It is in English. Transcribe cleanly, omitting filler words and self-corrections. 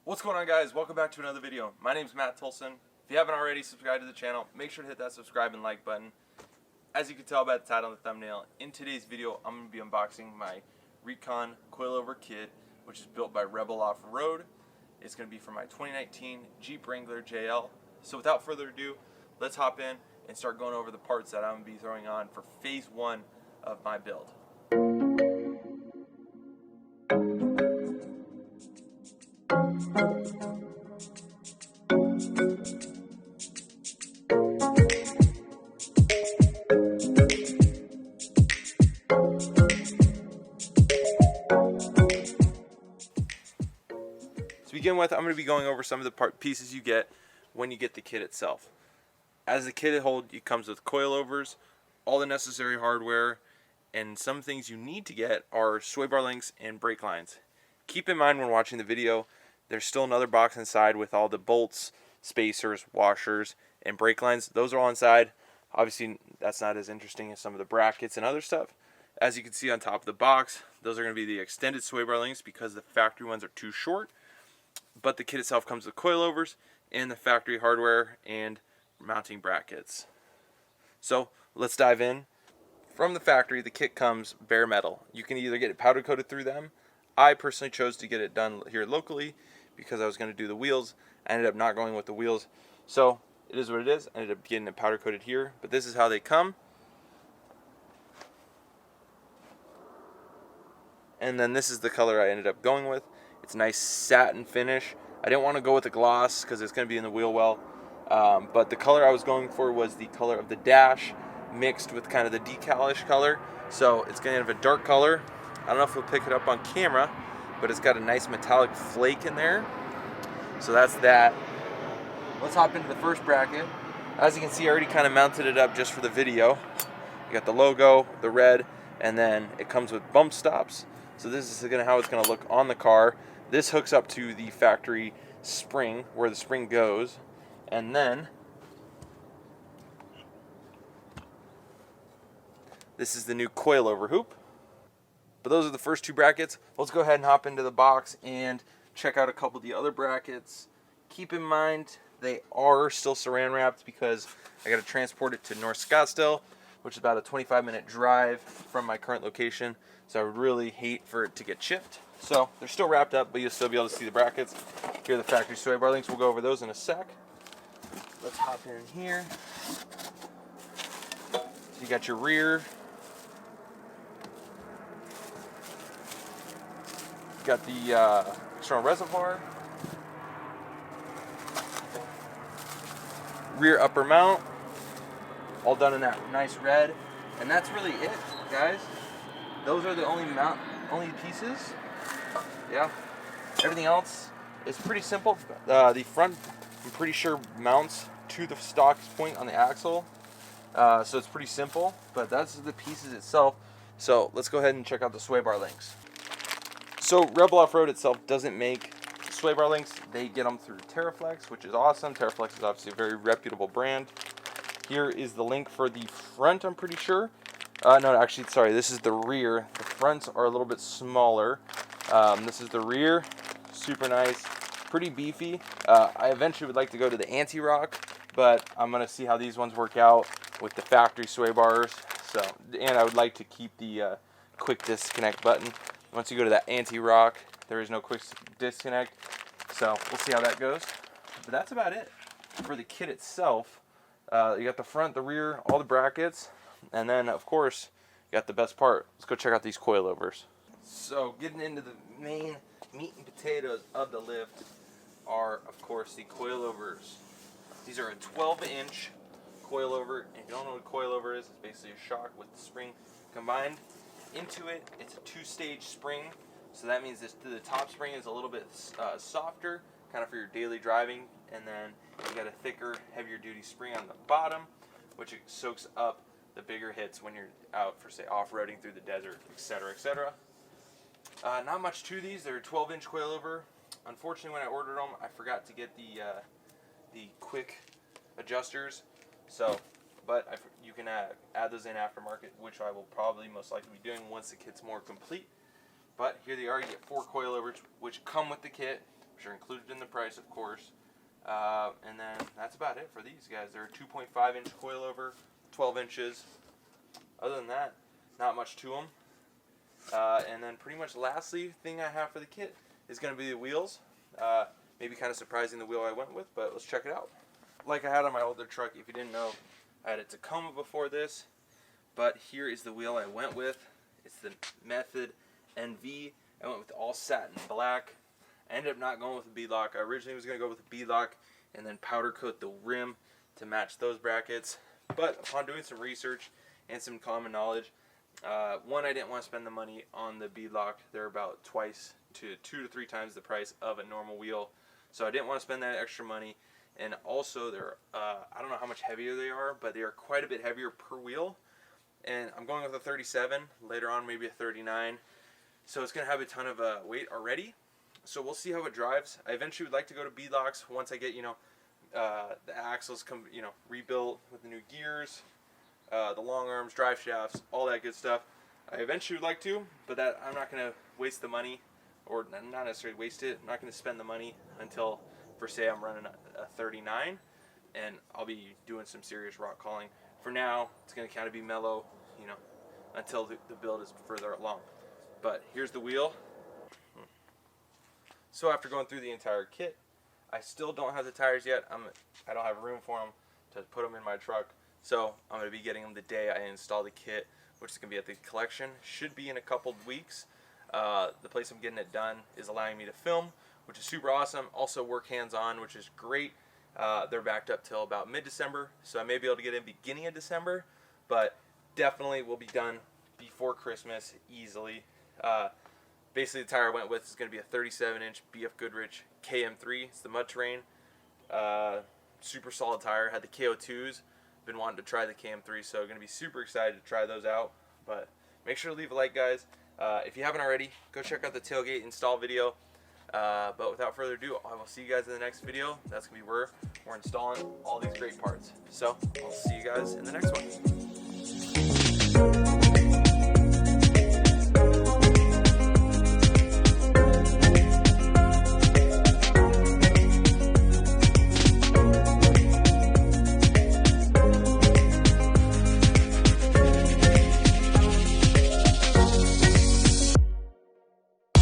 What's going on, guys? Welcome back to another video. My name's Matt Tolson. If you haven't already subscribed to the channel, make sure to hit that subscribe and like button. As you can tell by the title and the thumbnail, in today's video I'm going to be unboxing my RECON Coilover kit, which is built by Rebel Off-Road. It's going to be for my 2019 Jeep Wrangler JL. So without further ado, let's hop in and start going over the parts that I'm going to be throwing on for phase one of my build. To begin with, I'm going to be going over some of the pieces you get when you get the kit itself. As the kit it comes with coilovers, all the necessary hardware, and some things you need to get are sway bar links and brake lines. Keep in mind when watching the video, there's still another box inside with all the bolts, spacers, washers, and brake lines. Those are all inside. Obviously, that's not as interesting as some of the brackets and other stuff. As you can see on top of the box, those are going to be the extended sway bar links because the factory ones are too short. But the kit itself comes with coilovers and the factory hardware and mounting brackets. So let's dive in. From the factory, the kit comes bare metal. You can either get it powder coated through them. I personally chose to get it done here locally because I was going to do the wheels. I ended up not going with the wheels. So it is what it is. I ended up getting it powder coated here. But this is how they come. And then this is the color I ended up going with. It's a nice satin finish. I didn't want to go with the gloss because it's going to be in the wheel well. But the color I was going for was the color of the dash mixed with kind of the decalish color. So it's going to have a dark color. I don't know if you'll pick it up on camera, but it's got a nice metallic flake in there. So that's that. Let's hop into the first bracket. As you can see, I already kind of mounted it up just for the video. You got the logo, the red, and then it comes with bump stops. So this is how it's going to look on the car. This hooks up to the factory spring where the spring goes, and then this is the new coilover hoop. But those are the first two brackets. Let's go ahead and hop into the box and check out a couple of the other brackets. Keep in mind they are still saran wrapped because I got to transport it to North Scottsdale, which is about a 25-minute drive from my current location. So I would really hate for it to get chipped. So they're still wrapped up, but you'll still be able to see the brackets. Here are the factory sway bar links. We'll go over those in a sec. Let's hop in here. So you got your rear. You got the external reservoir. Rear upper mount. All done in that nice red. And that's really it, guys. Those are the only pieces. Yeah. Everything else is pretty simple. The front, I'm pretty sure, mounts to the stock point on the axle. So it's pretty simple, but that's the pieces itself. So let's go ahead and check out the sway bar links. So Rebel Off-Road itself doesn't make sway bar links. They get them through TerraFlex, which is awesome. TerraFlex is obviously a very reputable brand. Here is the link for the front, I'm pretty sure. No, actually, sorry, this is the rear. The fronts are a little bit smaller. This is the rear. Super nice. Pretty beefy. I eventually would like to go to the anti-rock, but I'm going to see how these ones work out with the factory sway bars. So, and I would like to keep the quick disconnect button. Once you go to that anti-rock, there is no quick disconnect. So we'll see how that goes. But that's about it for the kit itself. You got the front, the rear, all the brackets. And then, of course, you got the best part. Let's go check out these coilovers. So, getting into the main meat and potatoes of the lift are, of course, the coilovers. These are a 12-inch coilover. If you don't know what a coilover is, it's basically a shock with the spring combined into it. It's a two-stage spring. So that means the top spring is a little bit softer, kind of for your daily driving. And then you got a thicker, heavier-duty spring on the bottom, which soaks up the bigger hits when you're out for, say, off-roading through the desert, etc., etc. Not much to these. They're a 12-inch coilover. Unfortunately, when I ordered them, I forgot to get the quick adjusters. So, but you can add those in aftermarket, which I will probably most likely be doing once the kit's more complete. But here they are. You get 4 coilovers, which come with the kit. which are included in the price, of course. And then that's about it for these guys. They're a 2.5 inch coilover, 12 inches. Other than that, not much to them. And then pretty much lastly thing I have for the kit is going to be the wheels. Maybe kind of surprising the wheel I went with, but let's check it out. Like I had on my older truck, if you didn't know, I had a Tacoma before this, but here is the wheel I went with. It's the Method NV. I went with all satin black. I ended up not going with a beadlock. I originally was going to go with a beadlock and then powder coat the rim to match those brackets. But upon doing some research and some common knowledge, one, I didn't want to spend the money on the beadlock. They're about twice to 2 to 3 times the price of a normal wheel. So I didn't want to spend that extra money. And also, they're I don't know how much heavier they are, but they are quite a bit heavier per wheel. And I'm going with a 37, later on maybe a 39. So it's going to have a ton of weight already. So we'll see how it drives. I eventually would like to go to beadlocks once I get, the axles rebuilt with the new gears, the long arms, drive shafts, all that good stuff. I eventually would like to, but that I'm not going to waste the money, or not necessarily waste it. I'm not going to spend the money until, for say, I'm running a 39, and I'll be doing some serious rock calling. For now, it's going to kind of be mellow, until the build is further along. But here's the wheel. So after going through the entire kit, I still don't have the tires yet. I don't have room for them to put them in my truck. So I'm going to be getting them the day I install the kit, which is going to be at the collection. Should be in a couple weeks. The place I'm getting it done is allowing me to film, which is super awesome. Also work hands-on, which is great. They're backed up till about mid-December, so I may be able to get in beginning of December, but definitely will be done before Christmas easily. Basically, the tire I went with is going to be a 37-inch BF Goodrich KM3. It's the mud terrain. Super solid tire. Had the KO2s. Been wanting to try the KM3, so going to be super excited to try those out. But make sure to leave a like, guys. If you haven't already, go check out the tailgate install video. But without further ado, I will see you guys in the next video. That's going to be where we're installing all these great parts. So I'll see you guys in the next one.